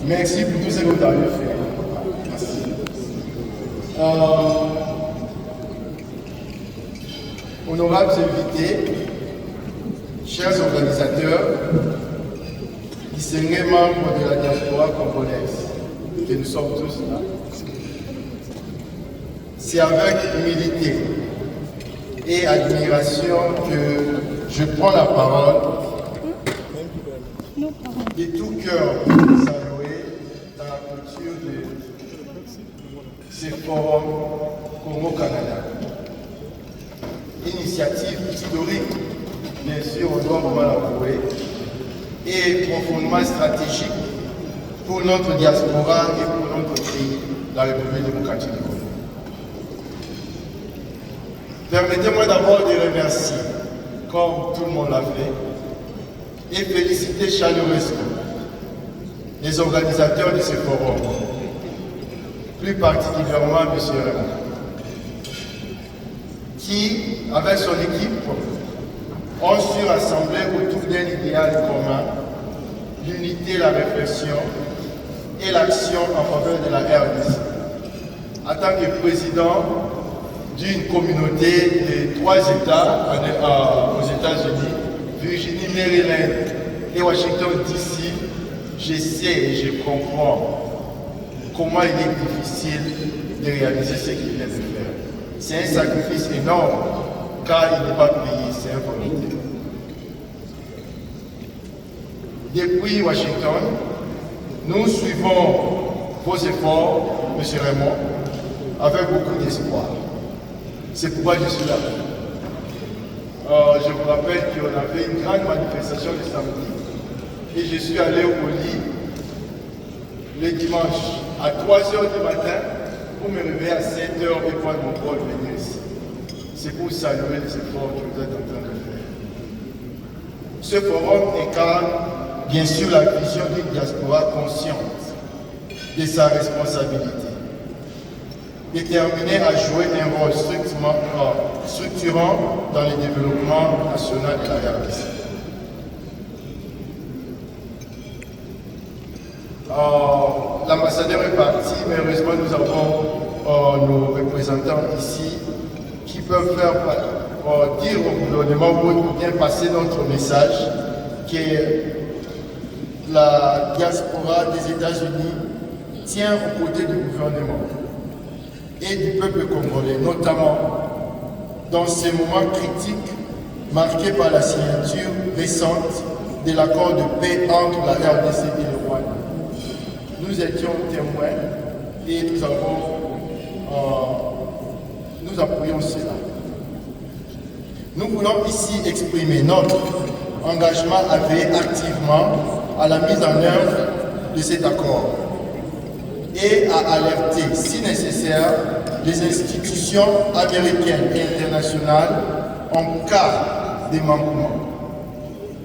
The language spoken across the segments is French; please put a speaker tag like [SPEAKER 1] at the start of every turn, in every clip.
[SPEAKER 1] Merci pour tout ce que vous avez fait. Merci. Honorables invités, chers organisateurs, distingués membres de la diaspora congolaise, que nous sommes tous là, c'est avec humilité et admiration que je prends la parole de tout cœur pour saluer dans la culture de ce forum Congo-Canada. Initiative historique, bien sûr, on doit vraiment l'avouer, et profondément stratégique pour notre diaspora et pour notre pays, la République démocratique du Congo. Permettez-moi d'abord de remercier, comme tout le monde l'a fait, et féliciter chaleureusement les organisateurs de ce forum, plus particulièrement M. Raymond, qui, avec son équipe, ont su rassembler autour d'un idéal commun, l'unité, la réflexion et l'action en faveur de la RDC. En tant que président d'une communauté de 3 États aux États-Unis, Virginie, Maryland et Washington DC, je sais et je comprends comment il est difficile de réaliser ce qu'il vient de faire. C'est un sacrifice énorme, car il n'est pas payé, c'est un volontaire. Depuis Washington, nous suivons vos efforts, M. Raymond, avec beaucoup d'espoir. C'est pourquoi je suis là. Je vous rappelle qu'on avait une grande manifestation le samedi et je suis allé au lit le dimanche à 3 h du matin pour me réveiller à 7 h et prendre mon vol venir ici. C'est pour saluer les efforts que vous êtes en train de faire. Ce forum incarne bien sûr la vision d'une diaspora consciente de sa responsabilité, déterminée à jouer un rôle structurant dans le développement national de la RDC. L'ambassadeur est parti, mais heureusement nous avons nos représentants ici qui peuvent faire dire au gouvernement pour bien passer notre message que la diaspora des États-Unis tient aux côtés du gouvernement et du peuple congolais, notamment dans ces moments critiques marqués par la signature récente de l'accord de paix entre la RDC et le Rwanda. Nous étions témoins et nous appuyons cela. Nous voulons ici exprimer notre engagement à veiller activement à la mise en œuvre de cet accord et à alerter, si nécessaire, les institutions américaines et internationales en cas de manquement.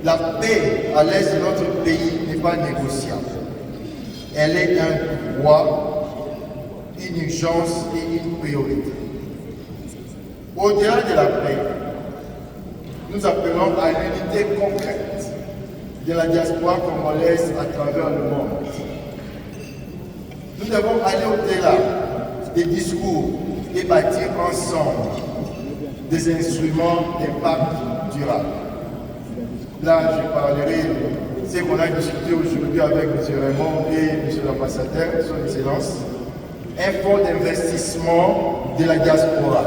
[SPEAKER 1] La paix à l'est de notre pays n'est pas négociable. Elle est un droit, une urgence et une priorité. Au-delà de la paix, nous appelons à l'unité concrète de la diaspora congolaise à travers le monde. Nous devons aller au-delà des discours et bâtir ensemble des instruments d'impact durable. Là, je parlerai de ce qu'on a discuté aujourd'hui avec M. Raymond et M. l'ambassadeur, son Excellence, un fonds d'investissement de la diaspora,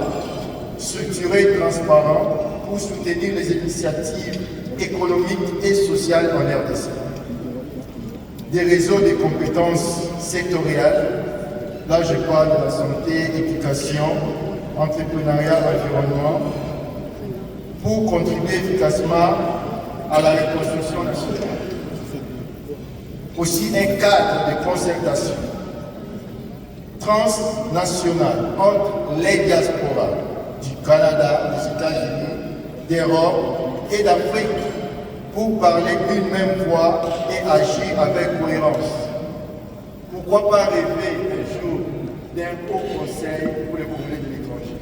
[SPEAKER 1] structuré et transparent pour soutenir les initiatives économiques et sociales en RDC. Des réseaux de compétences sectorielles, là je parle de la santé, éducation, entrepreneuriat, environnement, pour contribuer efficacement à la reconstruction nationale. Aussi un cadre de concertation transnational entre les diasporas du Canada, des États-Unis, d'Europe et d'Afrique pour parler d'une même voix et agir avec cohérence. Pourquoi pas rêver un jour d'un haut conseil pour les Congolais de l'étranger?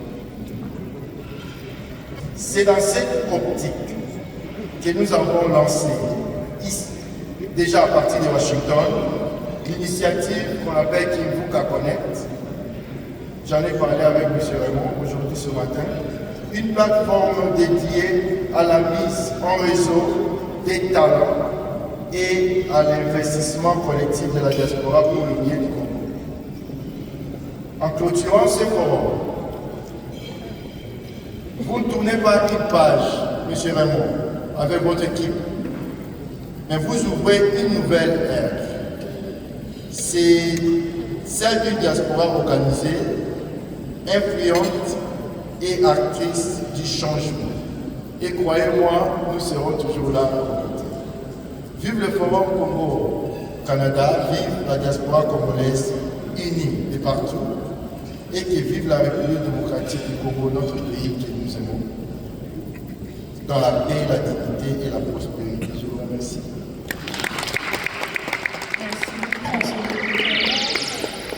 [SPEAKER 1] C'est dans cette optique que nous avons lancé, déjà à partir de Washington, l'initiative qu'on appelle Kimvuka Connect. J'en ai parlé avec M. Raymond aujourd'hui ce matin. Une plateforme dédiée à la mise en réseau des talents et à l'investissement collectif de la diaspora pour l'Union du Congo. En clôturant ce forum, vous ne tournez pas une page, M. Raymond, avec votre équipe, mais vous ouvrez une nouvelle ère. C'est celle d'une diaspora organisée, influente et actrice du changement. Et croyez-moi, nous serons toujours là. Vive le Forum Congo-Canada, vive la diaspora congolaise unie de partout, et que vive la République démocratique du Congo, notre pays que nous aimons, dans la paix, la dignité et la prospérité. Je vous remercie.